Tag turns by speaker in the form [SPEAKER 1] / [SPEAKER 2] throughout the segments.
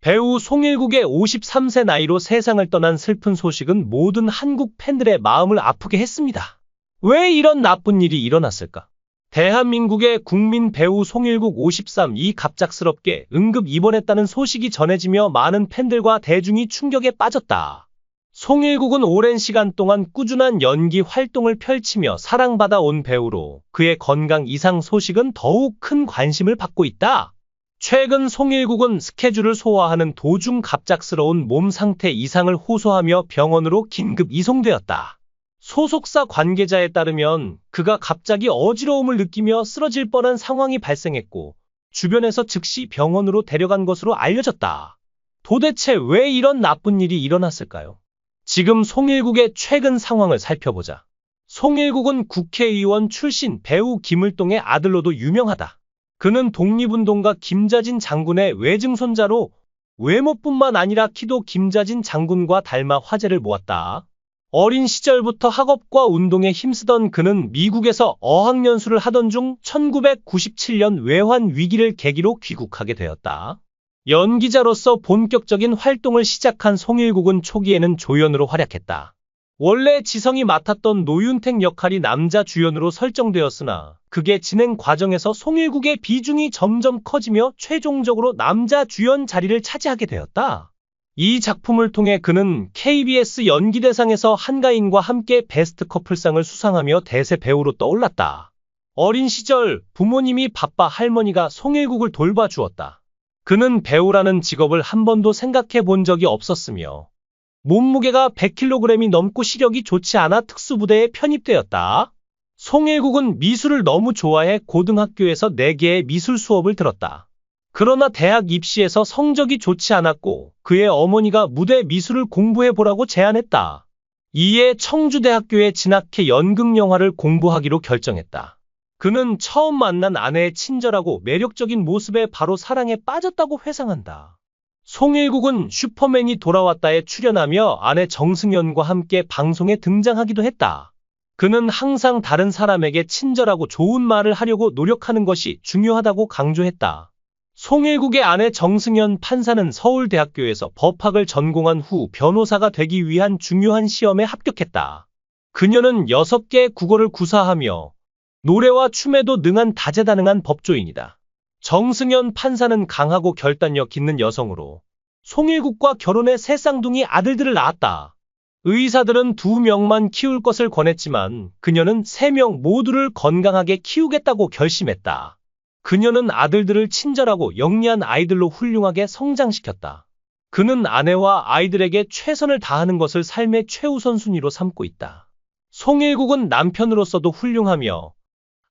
[SPEAKER 1] 배우 송일국의 53세 나이로 세상을 떠난 슬픈 소식은 모든 한국 팬들의 마음을 아프게 했습니다. 왜 이런 나쁜 일이 일어났을까? 대한민국의 국민 배우 송일국 53이 갑작스럽게 응급 입원했다는 소식이 전해지며 많은 팬들과 대중이 충격에 빠졌다. 송일국은 오랜 시간 동안 꾸준한 연기 활동을 펼치며 사랑받아 온 배우로 그의 건강 이상 소식은 더욱 큰 관심을 받고 있다. 최근 송일국은 스케줄을 소화하는 도중 갑작스러운 몸 상태 이상을 호소하며 병원으로 긴급 이송되었다. 소속사 관계자에 따르면 그가 갑자기 어지러움을 느끼며 쓰러질 뻔한 상황이 발생했고 주변에서 즉시 병원으로 데려간 것으로 알려졌다. 도대체 왜 이런 나쁜 일이 일어났을까요? 지금 송일국의 최근 상황을 살펴보자. 송일국은 국회의원 출신 배우 김을동의 아들로도 유명하다. 그는 독립운동가 김자진 장군의 외증손자로 외모뿐만 아니라 키도 김자진 장군과 닮아 화제를 모았다. 어린 시절부터 학업과 운동에 힘쓰던 그는 미국에서 어학연수를 하던 중 1997년 외환 위기를 계기로 귀국하게 되었다. 연기자로서 본격적인 활동을 시작한 송일국은 초기에는 조연으로 활약했다. 원래 지성이 맡았던 노윤택 역할이 남자 주연으로 설정되었으나 그게 진행 과정에서 송일국의 비중이 점점 커지며 최종적으로 남자 주연 자리를 차지하게 되었다. 이 작품을 통해 그는 KBS 연기대상에서 한가인과 함께 베스트 커플상을 수상하며 대세 배우로 떠올랐다. 어린 시절 부모님이 바빠 할머니가 송일국을 돌봐주었다. 그는 배우라는 직업을 한 번도 생각해 본 적이 없었으며 몸무게가 100kg이 넘고 시력이 좋지 않아 특수부대에 편입되었다. 송일국은 미술을 너무 좋아해 고등학교에서 4개의 미술 수업을 들었다. 그러나 대학 입시에서 성적이 좋지 않았고 그의 어머니가 무대 미술을 공부해보라고 제안했다. 이에 청주대학교에 진학해 연극영화를 공부하기로 결정했다. 그는 처음 만난 아내의 친절하고 매력적인 모습에 바로 사랑에 빠졌다고 회상한다. 송일국은 슈퍼맨이 돌아왔다에 출연하며 아내 정승연과 함께 방송에 등장하기도 했다. 그는 항상 다른 사람에게 친절하고 좋은 말을 하려고 노력하는 것이 중요하다고 강조했다. 송일국의 아내 정승연 판사는 서울대학교에서 법학을 전공한 후 변호사가 되기 위한 중요한 시험에 합격했다. 그녀는 6개의 국어를 구사하며 노래와 춤에도 능한 다재다능한 법조인이다. 정승연 판사는 강하고 결단력 있는 여성으로 송일국과 결혼해 새 쌍둥이 아들들을 낳았다. 의사들은 2명만 키울 것을 권했지만 그녀는 3명 모두를 건강하게 키우겠다고 결심했다. 그녀는 아들들을 친절하고 영리한 아이들로 훌륭하게 성장시켰다. 그는 아내와 아이들에게 최선을 다하는 것을 삶의 최우선순위로 삼고 있다. 송일국은 남편으로서도 훌륭하며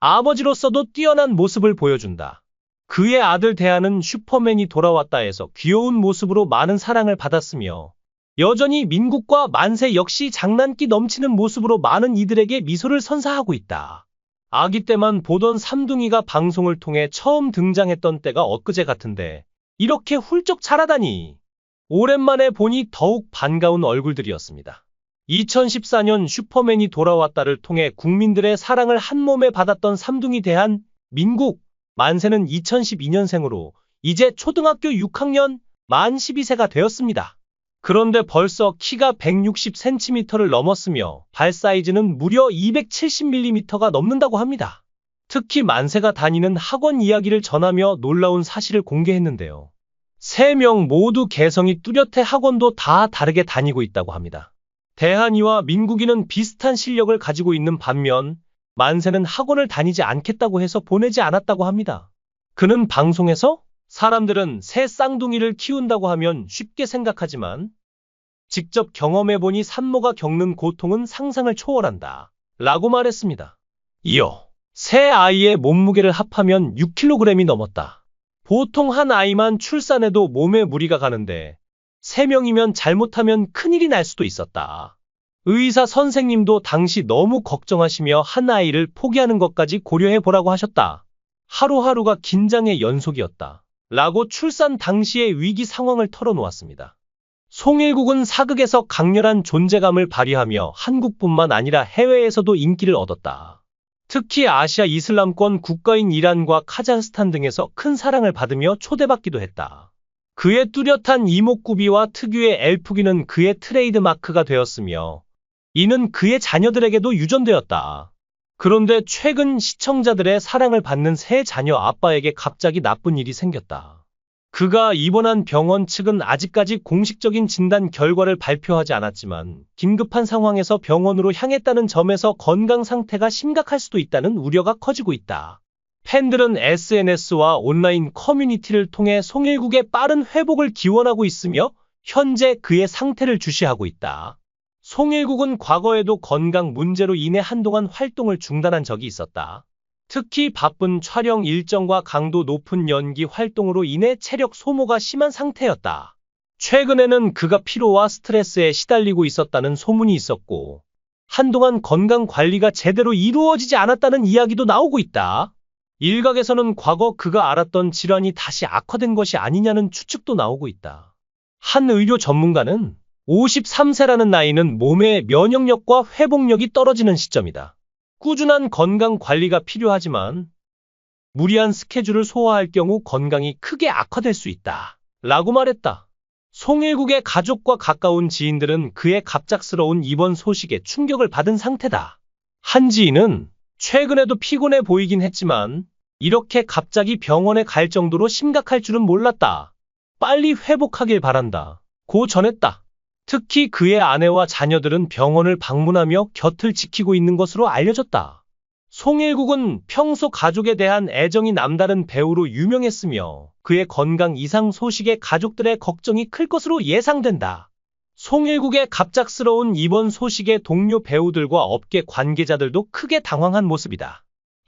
[SPEAKER 1] 아버지로서도 뛰어난 모습을 보여준다. 그의 아들 대하는 슈퍼맨이 돌아왔다에서 귀여운 모습으로 많은 사랑을 받았으며 여전히 민국과 만세 역시 장난기 넘치는 모습으로 많은 이들에게 미소를 선사하고 있다. 아기 때만 보던 삼둥이가 방송을 통해 처음 등장했던 때가 엊그제 같은데 이렇게 훌쩍 자라다니. 오랜만에 보니 더욱 반가운 얼굴들이었습니다. 2014년 슈퍼맨이 돌아왔다를 통해 국민들의 사랑을 한몸에 받았던 삼둥이 대한 민국, 만세는 2012년생으로 이제 초등학교 6학년 만 12세가 되었습니다. 그런데 벌써 키가 160cm를 넘었으며 발 사이즈는 무려 270mm가 넘는다고 합니다. 특히 만세가 다니는 학원 이야기를 전하며 놀라운 사실을 공개했는데요. 3명 모두 개성이 뚜렷해 학원도 다 다르게 다니고 있다고 합니다. 대한이와 민국이는 비슷한 실력을 가지고 있는 반면 만세는 학원을 다니지 않겠다고 해서 보내지 않았다고 합니다. 그는 방송에서 사람들은 새 쌍둥이를 키운다고 하면 쉽게 생각하지만 직접 경험해보니 산모가 겪는 고통은 상상을 초월한다. 라고 말했습니다. 이어 새 아이의 몸무게를 합하면 6kg이 넘었다. 보통 한 아이만 출산해도 몸에 무리가 가는데 3명이면 잘못하면 큰일이 날 수도 있었다. 의사 선생님도 당시 너무 걱정하시며 한 아이를 포기하는 것까지 고려해보라고 하셨다. 하루하루가 긴장의 연속이었다. 라고 출산 당시의 위기 상황을 털어놓았습니다. 송일국은 사극에서 강렬한 존재감을 발휘하며 한국뿐만 아니라 해외에서도 인기를 얻었다. 특히 아시아 이슬람권 국가인 이란과 카자흐스탄 등에서 큰 사랑을 받으며 초대받기도 했다. 그의 뚜렷한 이목구비와 특유의 엘프기는 그의 트레이드 마크가 되었으며 이는 그의 자녀들에게도 유전되었다. 그런데 최근 시청자들의 사랑을 받는 새 자녀 아빠에게 갑자기 나쁜 일이 생겼다. 그가 입원한 병원 측은 아직까지 공식적인 진단 결과를 발표하지 않았지만 긴급한 상황에서 병원으로 향했다는 점에서 건강 상태가 심각할 수도 있다는 우려가 커지고 있다. 팬들은 SNS와 온라인 커뮤니티를 통해 송일국의 빠른 회복을 기원하고 있으며 현재 그의 상태를 주시하고 있다. 송일국은 과거에도 건강 문제로 인해 한동안 활동을 중단한 적이 있었다. 특히 바쁜 촬영 일정과 강도 높은 연기 활동으로 인해 체력 소모가 심한 상태였다. 최근에는 그가 피로와 스트레스에 시달리고 있었다는 소문이 있었고, 한동안 건강 관리가 제대로 이루어지지 않았다는 이야기도 나오고 있다. 일각에서는 과거 그가 앓았던 질환이 다시 악화된 것이 아니냐는 추측도 나오고 있다. 한 의료 전문가는 53세라는 나이는 몸의 면역력과 회복력이 떨어지는 시점이다. 꾸준한 건강 관리가 필요하지만 무리한 스케줄을 소화할 경우 건강이 크게 악화될 수 있다. 라고 말했다. 송일국의 가족과 가까운 지인들은 그의 갑작스러운 입원 소식에 충격을 받은 상태다. 한 지인은 최근에도 피곤해 보이긴 했지만 이렇게 갑자기 병원에 갈 정도로 심각할 줄은 몰랐다. 빨리 회복하길 바란다. 고 전했다. 특히 그의 아내와 자녀들은 병원을 방문하며 곁을 지키고 있는 것으로 알려졌다. 송일국은 평소 가족에 대한 애정이 남다른 배우로 유명했으며 그의 건강 이상 소식에 가족들의 걱정이 클 것으로 예상된다. 송일국의 갑작스러운 입원 소식에 동료 배우들과 업계 관계자들도 크게 당황한 모습이다.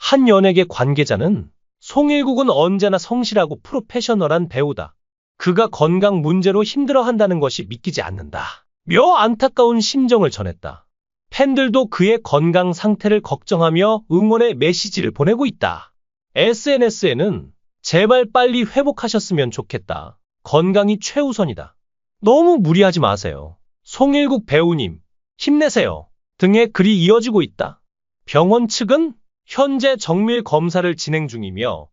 [SPEAKER 1] 한 연예계 관계자는 송일국은 언제나 성실하고 프로페셔널한 배우다. 그가 건강 문제로 힘들어한다는 것이 믿기지 않는다. 며 안타까운 심정을 전했다. 팬들도 그의 건강 상태를 걱정하며 응원의 메시지를 보내고 있다. SNS에는 제발 빨리 회복하셨으면 좋겠다. 건강이 최우선이다. 너무 무리하지 마세요. 송일국 배우님, 힘내세요. 등의 글이 이어지고 있다. 병원 측은 현재 정밀 검사를 진행 중이며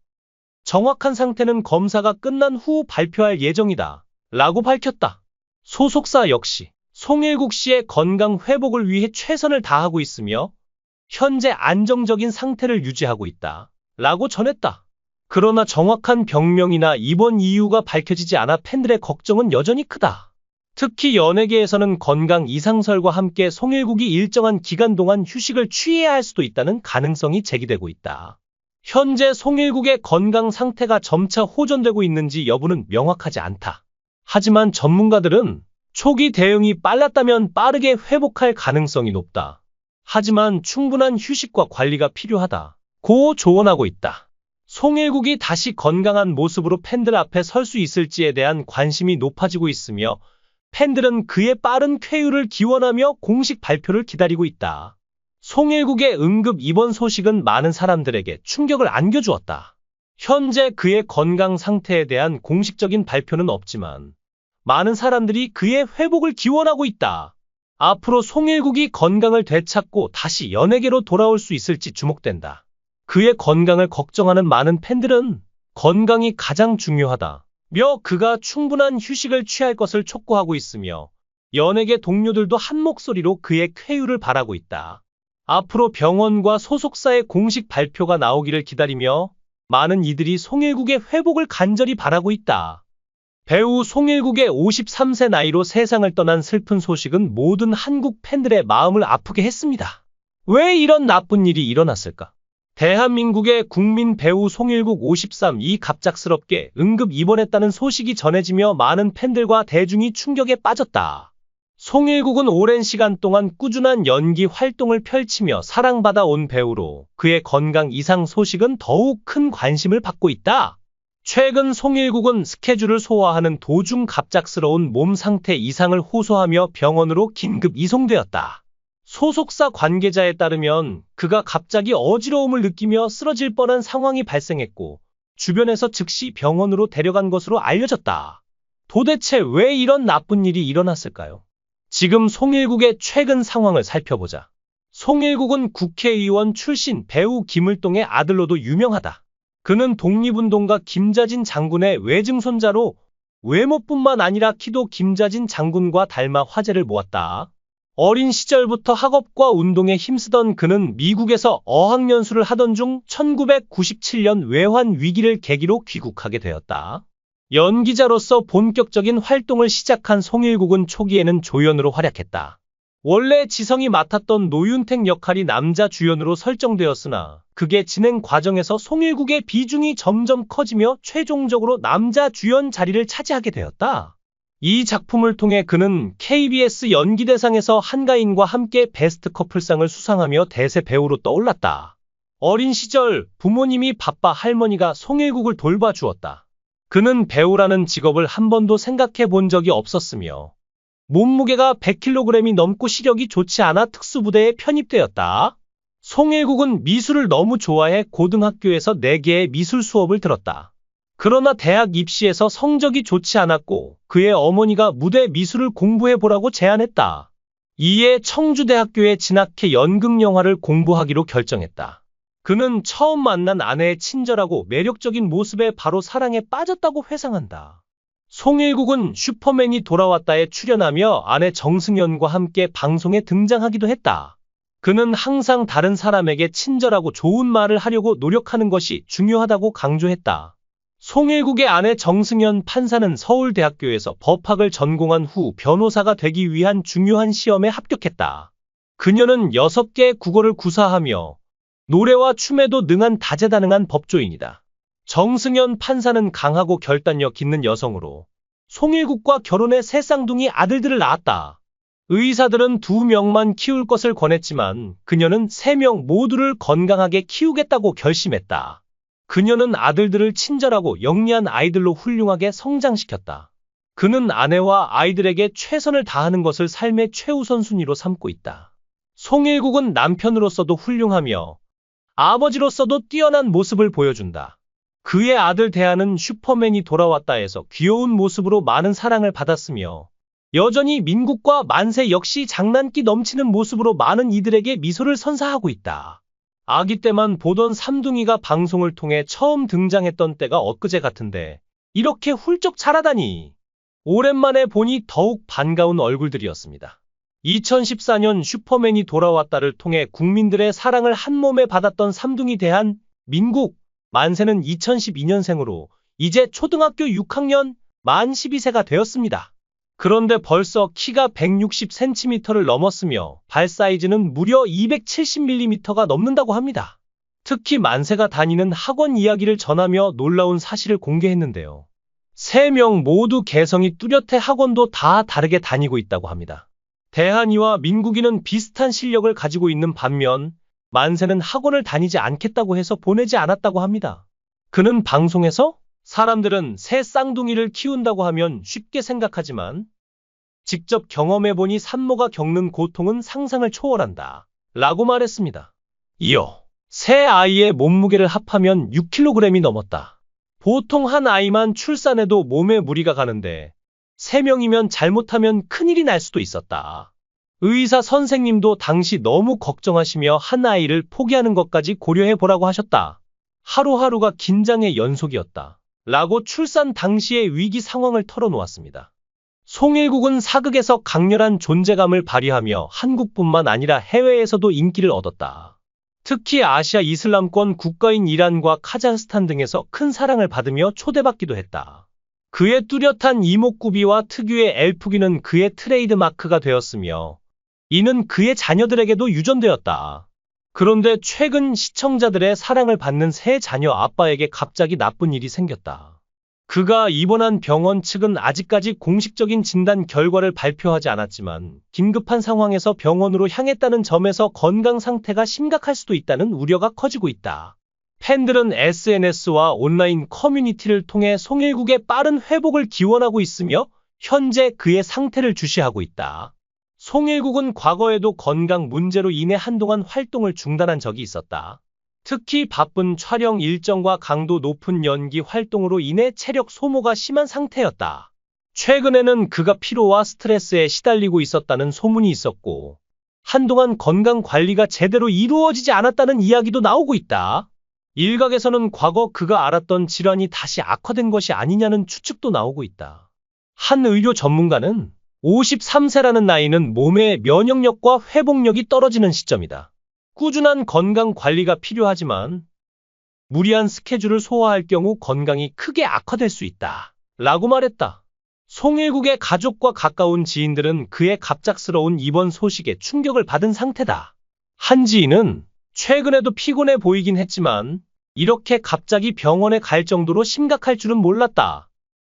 [SPEAKER 1] 정확한 상태는 검사가 끝난 후 발표할 예정이다. 라고 밝혔다. 소속사 역시 송일국 씨의 건강 회복을 위해 최선을 다하고 있으며 현재 안정적인 상태를 유지하고 있다. 라고 전했다. 그러나 정확한 병명이나 입원 이유가 밝혀지지 않아 팬들의 걱정은 여전히 크다. 특히 연예계에서는 건강 이상설과 함께 송일국이 일정한 기간 동안 휴식을 취해야 할 수도 있다는 가능성이 제기되고 있다. 현재 송일국의 건강 상태가 점차 호전되고 있는지 여부는 명확하지 않다. 하지만 전문가들은 초기 대응이 빨랐다면 빠르게 회복할 가능성이 높다. 하지만 충분한 휴식과 관리가 필요하다. 고 조언하고 있다. 송일국이 다시 건강한 모습으로 팬들 앞에 설 수 있을지에 대한 관심이 높아지고 있으며 팬들은 그의 빠른 쾌유를 기원하며 공식 발표를 기다리고 있다. 송일국의 응급 입원 소식은 많은 사람들에게 충격을 안겨주었다. 현재 그의 건강 상태에 대한 공식적인 발표는 없지만 많은 사람들이 그의 회복을 기원하고 있다. 앞으로 송일국이 건강을 되찾고 다시 연예계로 돌아올 수 있을지 주목된다. 그의 건강을 걱정하는 많은 팬들은 건강이 가장 중요하다. 며 그가 충분한 휴식을 취할 것을 촉구하고 있으며 연예계 동료들도 한 목소리로 그의 쾌유를 바라고 있다. 앞으로 병원과 소속사의 공식 발표가 나오기를 기다리며 많은 이들이 송일국의 회복을 간절히 바라고 있다. 배우 송일국의 53세 나이로 세상을 떠난 슬픈 소식은 모든 한국 팬들의 마음을 아프게 했습니다. 왜 이런 나쁜 일이 일어났을까? 대한민국의 국민 배우 송일국 53이 갑작스럽게 응급 입원했다는 소식이 전해지며 많은 팬들과 대중이 충격에 빠졌다. 송일국은 오랜 시간 동안 꾸준한 연기 활동을 펼치며 사랑받아 온 배우로 그의 건강 이상 소식은 더욱 큰 관심을 받고 있다. 최근 송일국은 스케줄을 소화하는 도중 갑작스러운 몸 상태 이상을 호소하며 병원으로 긴급 이송되었다. 소속사 관계자에 따르면 그가 갑자기 어지러움을 느끼며 쓰러질 뻔한 상황이 발생했고 주변에서 즉시 병원으로 데려간 것으로 알려졌다. 도대체 왜 이런 나쁜 일이 일어났을까요? 지금 송일국의 최근 상황을 살펴보자. 송일국은 국회의원 출신 배우 김을동의 아들로도 유명하다. 그는 독립운동가 김자진 장군의 외증손자로 외모뿐만 아니라 키도 김자진 장군과 닮아 화제를 모았다. 어린 시절부터 학업과 운동에 힘쓰던 그는 미국에서 어학연수를 하던 중 1997년 외환 위기를 계기로 귀국하게 되었다. 연기자로서 본격적인 활동을 시작한 송일국은 초기에는 조연으로 활약했다. 원래 지성이 맡았던 노윤택 역할이 남자 주연으로 설정되었으나 그게 진행 과정에서 송일국의 비중이 점점 커지며 최종적으로 남자 주연 자리를 차지하게 되었다. 이 작품을 통해 그는 KBS 연기대상에서 한가인과 함께 베스트 커플상을 수상하며 대세 배우로 떠올랐다. 어린 시절 부모님이 바빠 할머니가 송일국을 돌봐주었다. 그는 배우라는 직업을 한 번도 생각해 본 적이 없었으며 몸무게가 100kg이 넘고 시력이 좋지 않아 특수부대에 편입되었다. 송일국은 미술을 너무 좋아해 고등학교에서 4개의 미술 수업을 들었다. 그러나 대학 입시에서 성적이 좋지 않았고 그의 어머니가 무대 미술을 공부해보라고 제안했다. 이에 청주대학교에 진학해 연극영화를 공부하기로 결정했다. 그는 처음 만난 아내의 친절하고 매력적인 모습에 바로 사랑에 빠졌다고 회상한다. 송일국은 슈퍼맨이 돌아왔다에 출연하며 아내 정승연과 함께 방송에 등장하기도 했다. 그는 항상 다른 사람에게 친절하고 좋은 말을 하려고 노력하는 것이 중요하다고 강조했다. 송일국의 아내 정승연 판사는 서울대학교에서 법학을 전공한 후 변호사가 되기 위한 중요한 시험에 합격했다. 그녀는 6개의 국어를 구사하며 노래와 춤에도 능한 다재다능한 법조인이다. 정승연 판사는 강하고 결단력 있는 여성으로 송일국과 결혼해 3쌍둥이 아들들을 낳았다. 의사들은 2명만 키울 것을 권했지만 그녀는 3명 모두를 건강하게 키우겠다고 결심했다. 그녀는 아들들을 친절하고 영리한 아이들로 훌륭하게 성장시켰다. 그는 아내와 아이들에게 최선을 다하는 것을 삶의 최우선순위로 삼고 있다. 송일국은 남편으로서도 훌륭하며 아버지로서도 뛰어난 모습을 보여준다. 그의 아들 대하는 슈퍼맨이 돌아왔다에서 귀여운 모습으로 많은 사랑을 받았으며 여전히 민국과 만세 역시 장난기 넘치는 모습으로 많은 이들에게 미소를 선사하고 있다. 아기 때만 보던 삼둥이가 방송을 통해 처음 등장했던 때가 엊그제 같은데 이렇게 훌쩍 자라다니. 오랜만에 보니 더욱 반가운 얼굴들이었습니다. 2014년 슈퍼맨이 돌아왔다를 통해 국민들의 사랑을 한몸에 받았던 삼둥이 대한 민국, 만세는 2012년생으로 이제 초등학교 6학년 만 12세가 되었습니다. 그런데 벌써 키가 160cm를 넘었으며 발 사이즈는 무려 270mm가 넘는다고 합니다. 특히 만세가 다니는 학원 이야기를 전하며 놀라운 사실을 공개했는데요. 3명 모두 개성이 뚜렷해 학원도 다 다르게 다니고 있다고 합니다. 대한이와 민국이는 비슷한 실력을 가지고 있는 반면 만세는 학원을 다니지 않겠다고 해서 보내지 않았다고 합니다. 그는 방송에서 사람들은 3 쌍둥이를 키운다고 하면 쉽게 생각하지만 직접 경험해보니 산모가 겪는 고통은 상상을 초월한다 라고 말했습니다. 이어 3 아이의 몸무게를 합하면 6kg이 넘었다. 보통 한 아이만 출산해도 몸에 무리가 가는데 3명이면 잘못하면 큰일이 날 수도 있었다. 의사 선생님도 당시 너무 걱정하시며 한 아이를 포기하는 것까지 고려해보라고 하셨다. 하루하루가 긴장의 연속이었다. 라고 출산 당시의 위기 상황을 털어놓았습니다. 송일국은 사극에서 강렬한 존재감을 발휘하며 한국뿐만 아니라 해외에서도 인기를 얻었다. 특히 아시아 이슬람권 국가인 이란과 카자흐스탄 등에서 큰 사랑을 받으며 초대받기도 했다. 그의 뚜렷한 이목구비와 특유의 엘프기는 그의 트레이드 마크가 되었으며 이는 그의 자녀들에게도 유전되었다. 그런데 최근 시청자들의 사랑을 받는 새 자녀 아빠에게 갑자기 나쁜 일이 생겼다. 그가 입원한 병원 측은 아직까지 공식적인 진단 결과를 발표하지 않았지만 긴급한 상황에서 병원으로 향했다는 점에서 건강 상태가 심각할 수도 있다는 우려가 커지고 있다. 팬들은 SNS와 온라인 커뮤니티를 통해 송일국의 빠른 회복을 기원하고 있으며 현재 그의 상태를 주시하고 있다. 송일국은 과거에도 건강 문제로 인해 한동안 활동을 중단한 적이 있었다. 특히 바쁜 촬영 일정과 강도 높은 연기 활동으로 인해 체력 소모가 심한 상태였다. 최근에는 그가 피로와 스트레스에 시달리고 있었다는 소문이 있었고 한동안 건강 관리가 제대로 이루어지지 않았다는 이야기도 나오고 있다. 일각에서는 과거 그가 앓았던 질환이 다시 악화된 것이 아니냐는 추측도 나오고 있다. 한 의료 전문가는 53세라는 나이는 몸의 면역력과 회복력이 떨어지는 시점이다. 꾸준한 건강 관리가 필요하지만 무리한 스케줄을 소화할 경우 건강이 크게 악화될 수 있다. 라고 말했다. 송일국의 가족과 가까운 지인들은 그의 갑작스러운 입원 소식에 충격을 받은 상태다. 한 지인은 최근에도 피곤해 보이긴 했지만 이렇게 갑자기 병원에 갈 정도로 심각할 줄은 몰랐다.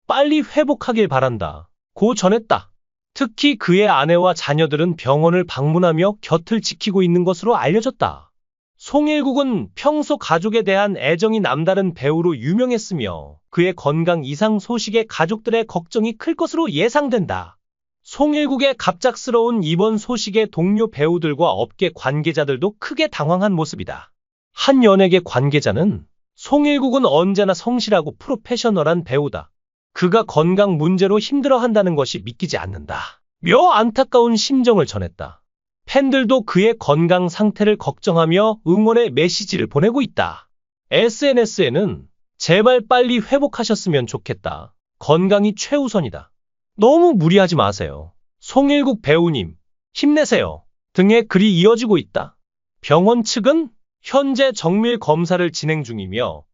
[SPEAKER 1] 빨리 회복하길 바란다. 고 전했다. 특히 그의 아내와 자녀들은 병원을 방문하며 곁을 지키고 있는 것으로 알려졌다. 송일국은 평소 가족에 대한 애정이 남다른 배우로 유명했으며 그의 건강 이상 소식에 가족들의 걱정이 클 것으로 예상된다. 송일국의 갑작스러운 입원 소식에 동료 배우들과 업계 관계자들도 크게 당황한 모습이다. 한 연예계 관계자는 송일국은 언제나 성실하고 프로페셔널한 배우다. 그가 건강 문제로 힘들어한다는 것이 믿기지 않는다. 며 안타까운 심정을 전했다. 팬들도 그의 건강 상태를 걱정하며 응원의 메시지를 보내고 있다. SNS에는 제발 빨리 회복하셨으면 좋겠다. 건강이 최우선이다. 너무 무리하지 마세요. 송일국 배우님, 힘내세요. 등의 글이 이어지고 있다. 병원 측은 현재 정밀 검사를 진행 중이며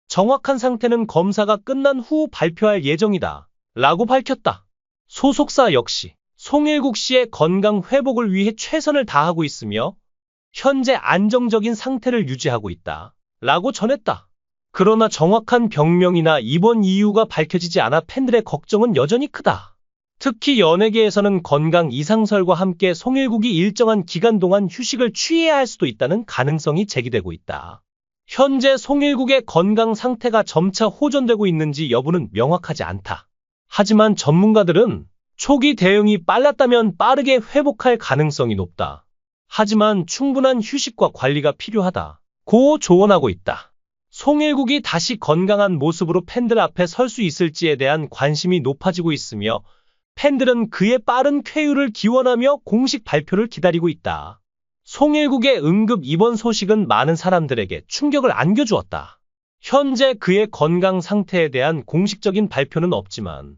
[SPEAKER 1] 정확한 상태는 검사가 끝난 후 발표할 예정이다. 라고 밝혔다. 소속사 역시 송일국 씨의 건강 회복을 위해 최선을 다하고 있으며 현재 안정적인 상태를 유지하고 있다. 라고 전했다. 그러나 정확한 병명이나 입원 이유가 밝혀지지 않아 팬들의 걱정은 여전히 크다. 특히 연예계에서는 건강 이상설과 함께 송일국이 일정한 기간 동안 휴식을 취해야 할 수도 있다는 가능성이 제기되고 있다. 현재 송일국의 건강 상태가 점차 호전되고 있는지 여부는 명확하지 않다. 하지만 전문가들은 초기 대응이 빨랐다면 빠르게 회복할 가능성이 높다. 하지만 충분한 휴식과 관리가 필요하다. 고 조언하고 있다. 송일국이 다시 건강한 모습으로 팬들 앞에 설 수 있을지에 대한 관심이 높아지고 있으며 팬들은 그의 빠른 쾌유를 기원하며 공식 발표를 기다리고 있다. 송일국의 응급 입원 소식은 많은 사람들에게 충격을 안겨주었다. 현재 그의 건강 상태에 대한 공식적인 발표는 없지만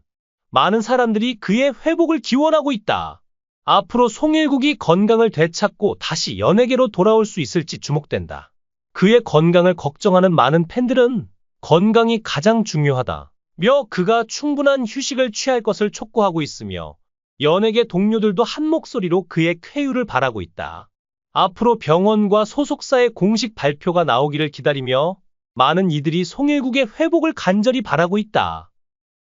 [SPEAKER 1] 많은 사람들이 그의 회복을 기원하고 있다. 앞으로 송일국이 건강을 되찾고 다시 연예계로 돌아올 수 있을지 주목된다. 그의 건강을 걱정하는 많은 팬들은 건강이 가장 중요하다. 며 그가 충분한 휴식을 취할 것을 촉구하고 있으며 연예계 동료들도 한 목소리로 그의 쾌유를 바라고 있다. 앞으로 병원과 소속사의 공식 발표가 나오기를 기다리며 많은 이들이 송일국의 회복을 간절히 바라고 있다.